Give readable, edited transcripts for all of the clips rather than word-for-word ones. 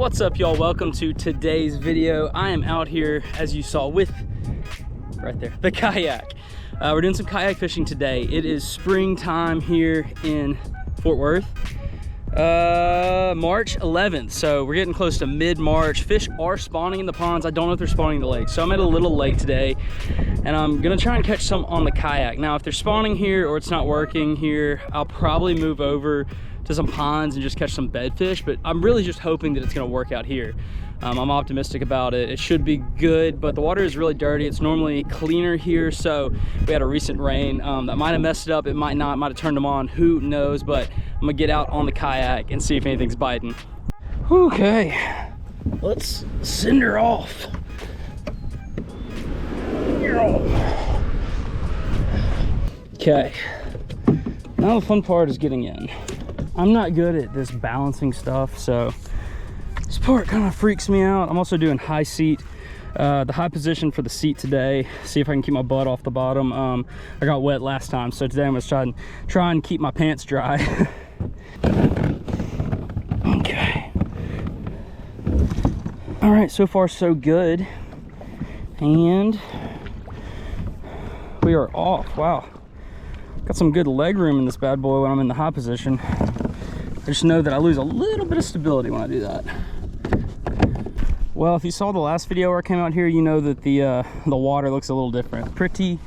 What's up, y'all? Welcome to today's video. I am out here, as you saw, with right there the kayak. We're doing some kayak fishing today. It is springtime here in Fort Worth, March 11th, so we're getting close to mid-March. Fish are spawning in the ponds. I don't know if they're spawning in the lake, so I'm at a little lake today and I'm gonna try and catch some on the kayak. Now if they're spawning here or it's not working here, I'll probably move over to some ponds and just catch some bedfish, but I'm really just hoping that it's gonna work out here. I'm optimistic about it. It should be good, but the water is really dirty. It's normally cleaner here, so we had a recent rain that might have messed it up. It might not, might have turned them on, who knows, but I'm gonna get out on the kayak and see if anything's biting. Okay, let's send her off. Okay, now the fun part is getting in. I'm not good at this balancing stuff, so this part kind of freaks me out. I'm also doing high seat, the high position for the seat today. See if I can keep my butt off the bottom. I got wet last time, so today I'm gonna try and keep my pants dry. Okay. All right, so far so good. And we are off. Wow. Got some good leg room in this bad boy when I'm in the high position. I just know that I lose a little bit of stability when I do that. Well, if you saw the last video where I came out here, you know that the water looks a little different. Pretty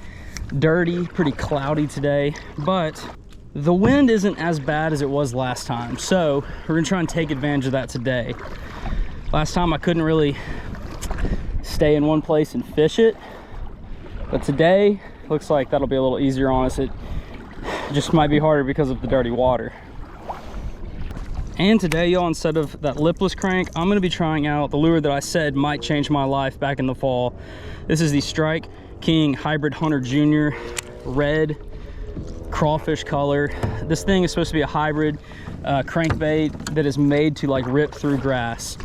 dirty, pretty cloudy today, but the wind isn't as bad as it was last time. So we're gonna try and take advantage of that today. Last time I couldn't really stay in one place and fish it, but today looks like that'll be a little easier on us. It just might be harder because of the dirty water. And today, y'all, instead of that lipless crank, I'm gonna be trying out the lure that I said might change my life back in the fall. This is the Strike King Hybrid Hunter Jr. red crawfish color. This thing is supposed to be a hybrid crankbait that is made to like rip through grass.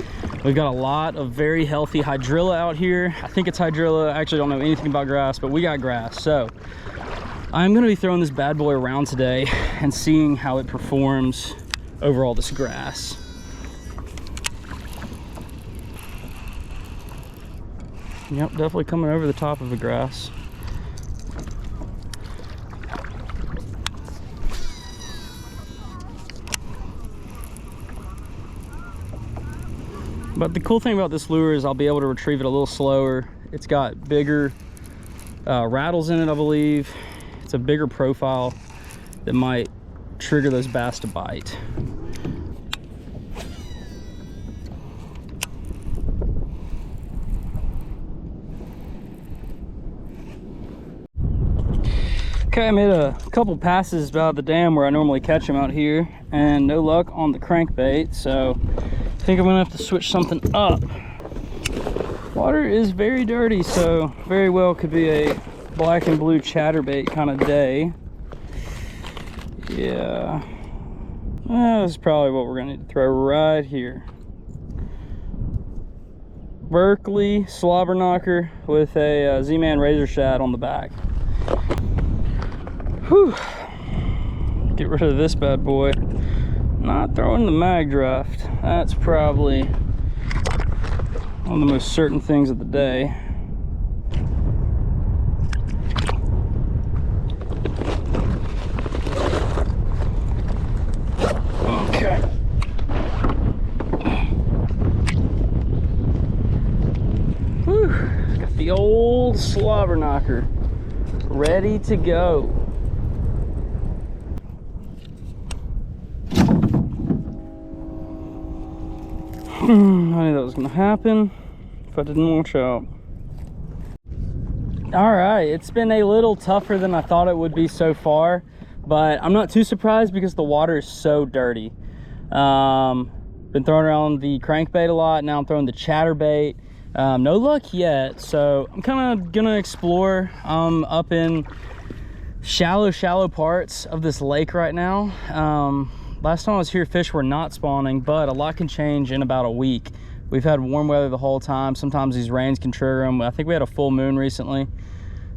We've got a lot of very healthy hydrilla out here. I think it's hydrilla. I actually don't know anything about grass, but we got grass. So I'm gonna be throwing this bad boy around today and seeing how it performs over all this grass. Yep, definitely coming over the top of the grass. But the cool thing about this lure is I'll be able to retrieve it a little slower. It's got bigger rattles in it, I believe. It's a bigger profile that might trigger those bass to bite. Okay, I made a couple passes about the dam where I normally catch them out here, and no luck on the crankbait, so I think I'm gonna have to switch something up. Water is very dirty, so very well could be a black and blue chatterbait kind of day. Yeah, that's probably what we're gonna need to throw right here. Berkeley slobber knocker with a Z-Man razor shad on the back. Whew. Get rid of this bad boy. Not throwing the mag draft. That's probably one of the most certain things of the day. Okay. Whew. Got the old slobber knocker ready to go. I knew that was gonna happen if I didn't watch out. All right, it's been a little tougher than I thought it would be so far, but I'm not too surprised because the water is so dirty. Been throwing around the crankbait a lot. Now I'm throwing the chatterbait. No luck yet, so I'm kind of gonna explore up in shallow parts of this lake right now. Last time I was here, fish were not spawning, but a lot can change in about a week. We've had warm weather the whole time. Sometimes these rains can trigger them. I think we had a full moon recently.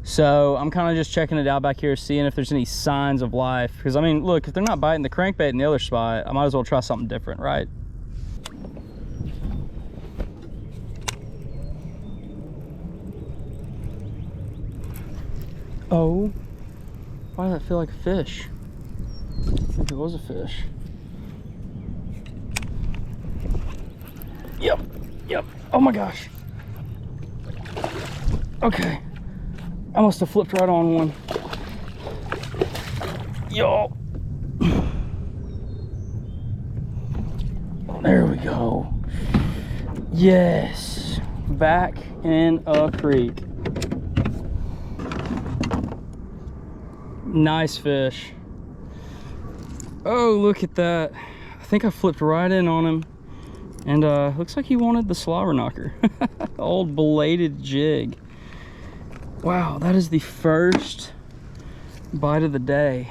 So I'm kind of just checking it out back here, seeing if there's any signs of life. Because I mean, look, if they're not biting the crankbait in the other spot, I might as well try something different, right? Oh, why does that feel like a fish? I think it was a fish. Yep, yep. Oh my gosh. Okay, I must have flipped right on one. Yo. There we go. Yes, back in a creek. Nice fish. Oh, look at that. I think I flipped right in on him. And looks like he wanted the slobber knocker. Old belated jig. Wow, that is the first bite of the day.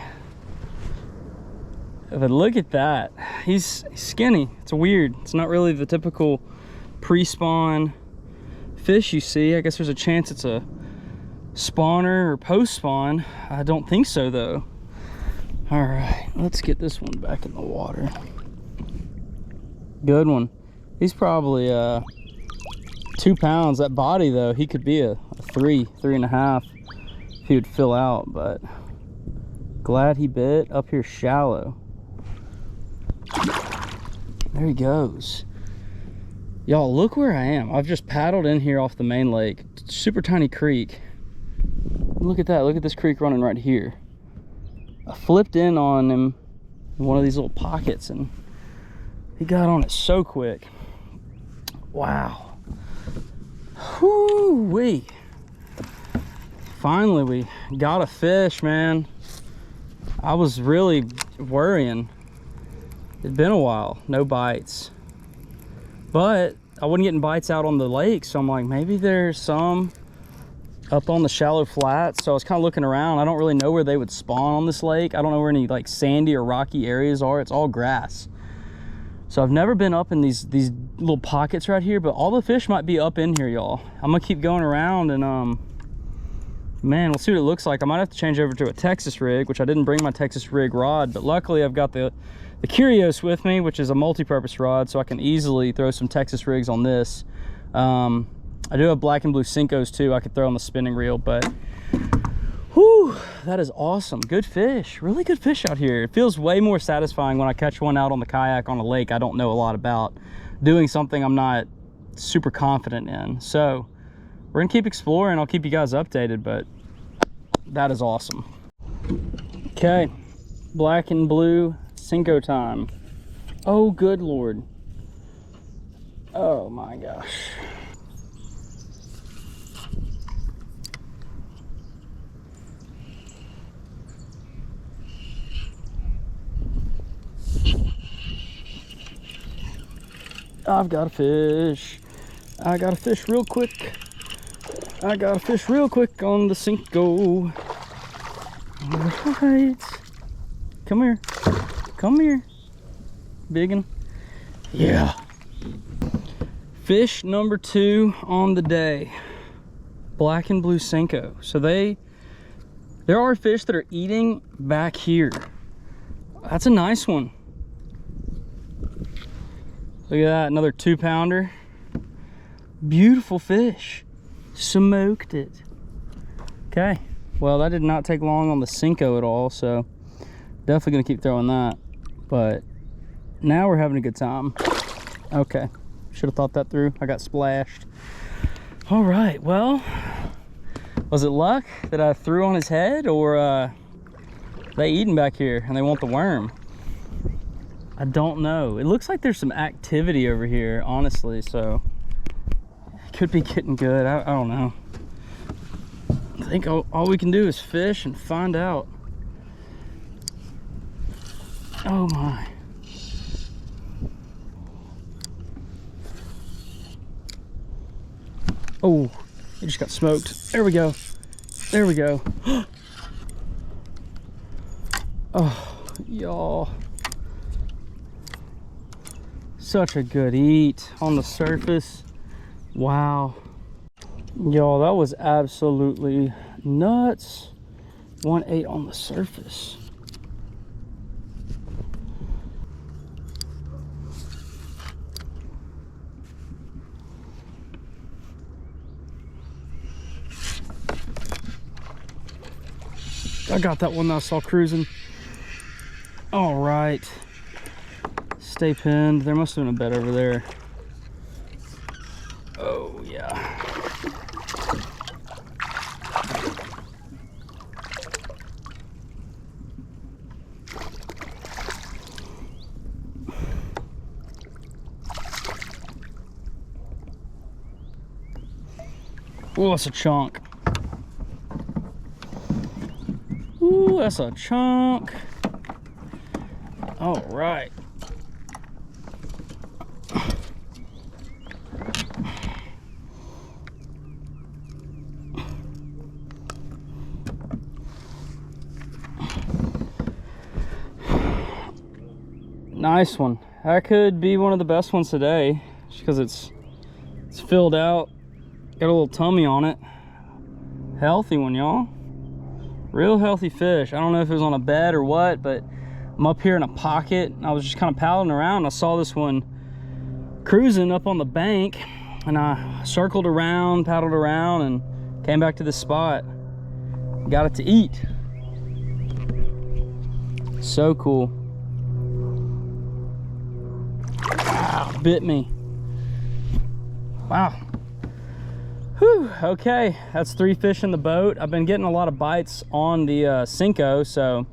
But look at that. He's skinny. It's weird. It's not really the typical pre-spawn fish you see. I guess there's a chance it's a spawner or post-spawn. I don't think so though. All right, let's get this one back in the water. Good one. He's probably 2 pounds. That body though, he could be a 3.5 if he would fill out, but glad he bit up here shallow. There he goes. Y'all, look where I am. I've just paddled in here off the main lake. Super tiny creek. Look at that. Look at this creek running right here. I flipped in on him in one of these little pockets and he got on it so quick. Wow. Whoo-wee. Finally, we got a fish, man. I was really worrying. It's been a while, no bites. But I wasn't getting bites out on the lake, so I'm like, maybe there's some up on the shallow flats. So I was kind of looking around. I don't really know where they would spawn on this lake. I don't know where any like sandy or rocky areas are. It's all grass. So I've never been up in these little pockets right here, but all the fish might be up in here, y'all. I'm gonna keep going around and man, we'll see what it looks like. I might have to change over to a Texas rig, which I didn't bring my Texas rig rod, but luckily I've got the Curios with me, which is a multi-purpose rod, so I can easily throw some Texas rigs on this. I do have black and blue Cincos too I could throw on the spinning reel, but whew, that is awesome. Good fish, really good fish out here. It feels way more satisfying when I catch one out on the kayak on a lake I don't know a lot about, doing something I'm not super confident in. So we're gonna keep exploring. I'll keep you guys updated, but that is awesome. Okay, black and blue Cinco time. Oh, good Lord. Oh my gosh. I've got a fish. I got a fish real quick. I got a fish real quick on the Cinco. All right. Come here. Come here. Biggin. Yeah. Fish number 2 on the day. Black and blue Cinco. So there are fish that are eating back here. That's a nice one. Look at that, another 2-pounder. Beautiful fish. Smoked it. Okay, well that did not take long on the Cinco at all, so definitely gonna keep throwing that. But now we're having a good time. Okay, should have thought that through. I got splashed. All right, well, was it luck that I threw on his head, or they eating back here and they want the worm? I don't know. It looks like there's some activity over here, honestly, so it could be getting good. I don't know. I think all we can do is fish and find out. Oh my. Oh, he just got smoked. There we go. There we go. Oh, y'all. Such a good eat on the surface. Wow. Y'all, that was absolutely nuts. 1.8 on the surface. I got that one that I saw cruising. All right. Stay pinned. There must have been a bed over there. Oh, yeah. Oh, that's a chunk. Ooh, that's a chunk. All right. Nice one. That could be one of the best ones today, just because it's filled out. Got a little tummy on it. Healthy one, y'all. Real healthy fish. I don't know if it was on a bed or what, but I'm up here in a pocket. I was just kind of paddling around. I saw this one cruising up on the bank, and I circled around, paddled around, and came back to this spot. Got it to eat. So cool. Wow, bit me. Wow. Whew, okay, that's 3 fish in the boat. I've been getting a lot of bites on the Cinco, so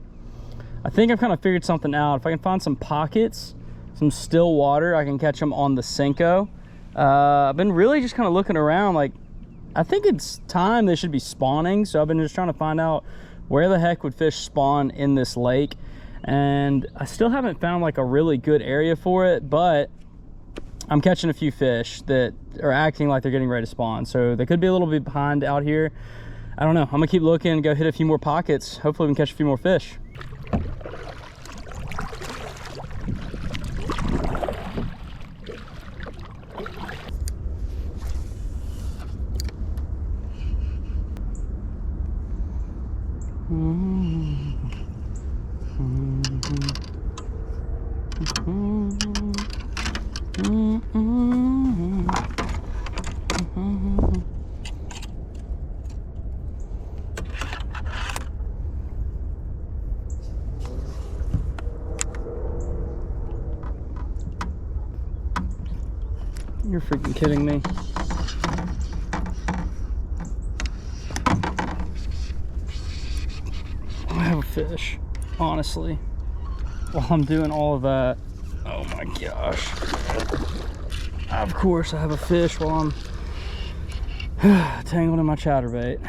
I think I've kind of figured something out. If I can find some pockets, some still water, I can catch them on the Cinco. I've been really just kind of looking around, like, I think it's time they should be spawning, so I've been just trying to find out where the heck would fish spawn in this lake, and I still haven't found like a really good area for it, but I'm catching a few fish that are acting like they're getting ready to spawn, so they could be a little bit behind out here. I don't know. I'm gonna keep looking, go hit a few more pockets. Hopefully we can catch a few more fish. You're freaking kidding me. I have a fish, honestly, while I'm doing all of that. Oh my gosh. Of course I have a fish while I'm tangled in my chatterbait.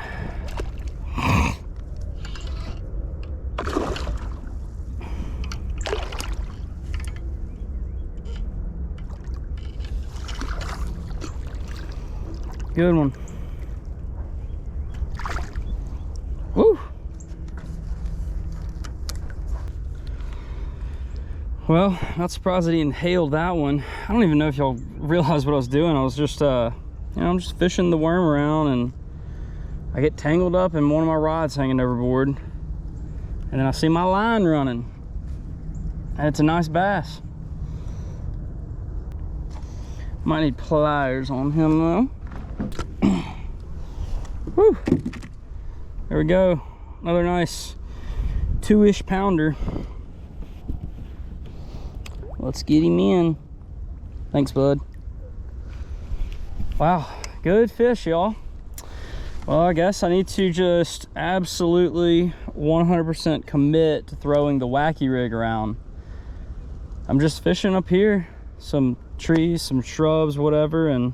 Good one. Woo! Well, not surprised that he inhaled that one. I don't even know if y'all realize what I was doing. I was just, you know, I'm just fishing the worm around, and I get tangled up in one of my rods hanging overboard, and then I see my line running, and it's a nice bass. Might need pliers on him though. Woo! There we go. Another nice 2-ish pounder. Let's get him in. Thanks, bud. Wow, good fish, y'all. Well, I guess I need to just absolutely 100% commit to throwing the Wacky rig around. I'm just fishing up here, some trees, some shrubs, whatever, and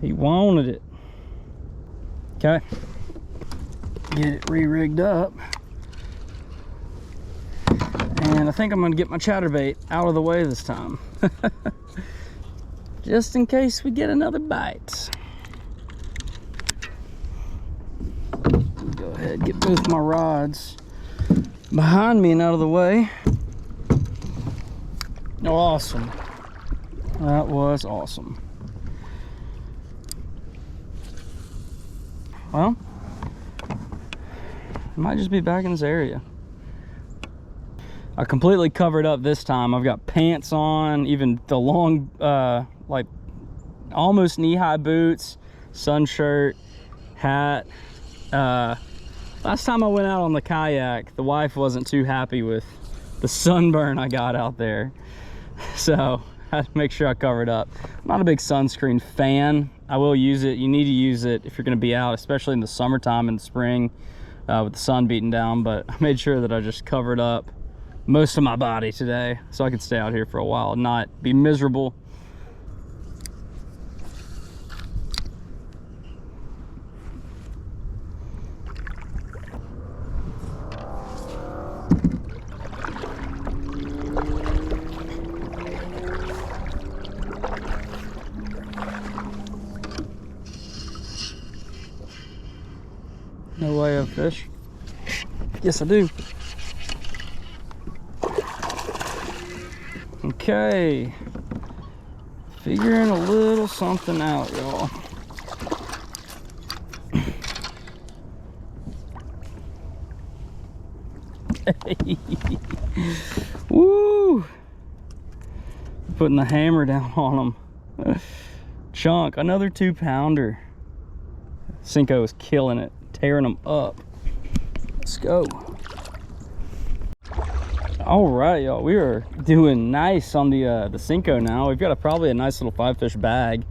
he wanted it. Okay, get it re-rigged up, and I think I'm gonna get my chatterbait out of the way this time, just in case we get another bite. Go ahead, get both my rods behind me and out of the way. Awesome. That was awesome. Well, I might just be back in this area. I completely covered up this time. I've got pants on, even the long, like almost knee-high boots, sun shirt, hat. Last time I went out on the kayak, the wife wasn't too happy with the sunburn I got out there. So I had to make sure I covered up. I'm not a big sunscreen fan. I will use it. You need to use it if you're gonna be out, especially in the summertime and the spring with the sun beating down. But I made sure that I just covered up most of my body today so I could stay out here for a while and not be miserable. No way of fish. Yes, I do. Okay. Figuring a little something out, y'all. Woo! Putting the hammer down on them. Chunk, another 2-pounder. Cinco is killing it, tearing them up. Let's go. All right, y'all, we are doing nice on the Cinco now. We've got probably a nice little 5-fish bag.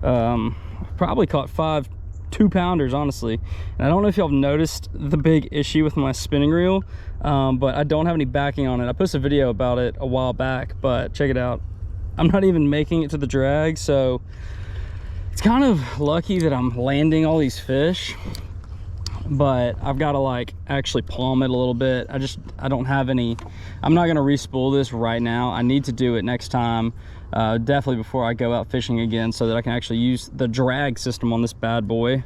Probably caught 5 2-pounders, honestly. And I don't know if y'all have noticed the big issue with my spinning reel, but I don't have any backing on it. I posted a video about it a while back, but check it out. I'm not even making it to the drag, so it's kind of lucky that I'm landing all these fish, but I've got to like actually palm it a little bit. I don't have any. I'm not going to re-spool this right now. I need to do it next time, definitely before I go out fishing again, so that I can actually use the drag system on this bad boy.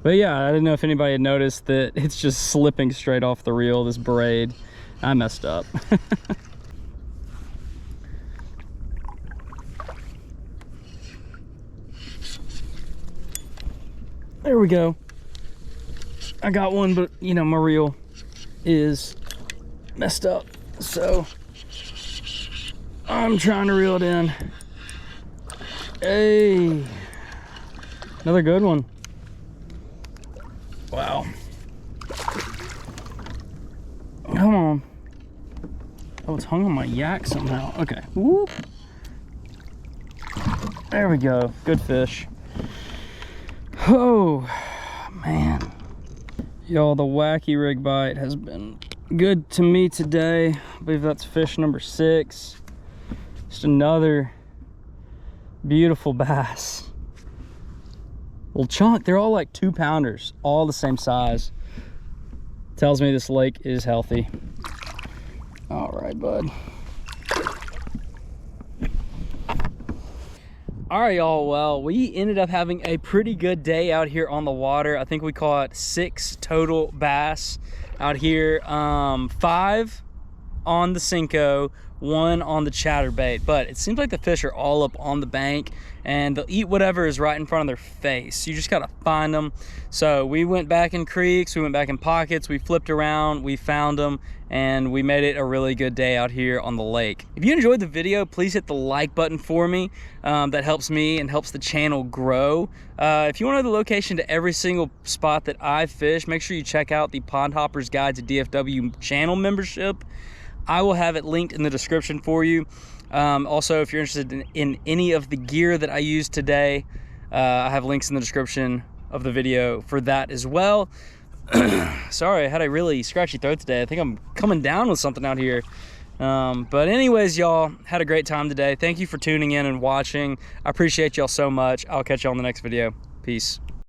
But yeah, I didn't know if anybody had noticed that it's just slipping straight off the reel, this braid. I messed up. There we go. I got one, but you know, my reel is messed up, so I'm trying to reel it in. Hey, another good one. Wow. Come on. Oh, it's hung on my yak somehow. Okay. Whoop. There we go. Good fish. Oh, man. Y'all, the Wacky rig bite has been good to me today. I believe that's fish number 6. Just another beautiful bass. Little chunk. They're all like 2-pounders, all the same size. Tells me this lake is healthy. All right, bud. All right, y'all, well, we ended up having a pretty good day out here on the water. I think we caught 6 total bass out here, 5 on the Cinco, 1 on the Chatterbait. But it seems like the fish are all up on the bank and they'll eat whatever is right in front of their face. You just gotta find them. So we went back in creeks, we went back in pockets, we flipped around, we found them, and we made it a really good day out here on the lake. If you enjoyed the video, please hit the like button for me. That helps me and helps the channel grow. If you want to know the location to every single spot that I've fished, make sure you check out the Pond Hopper's Guide to DFW channel membership. I will have it linked in the description for you. Also, if you're interested in any of the gear that I used today, I have links in the description of the video for that as well. Sorry, I had a really scratchy throat today. I think I'm coming down with something out here. But anyways, y'all, had a great time today. Thank you for tuning in and watching. I appreciate y'all so much. I'll catch you on the next video. Peace.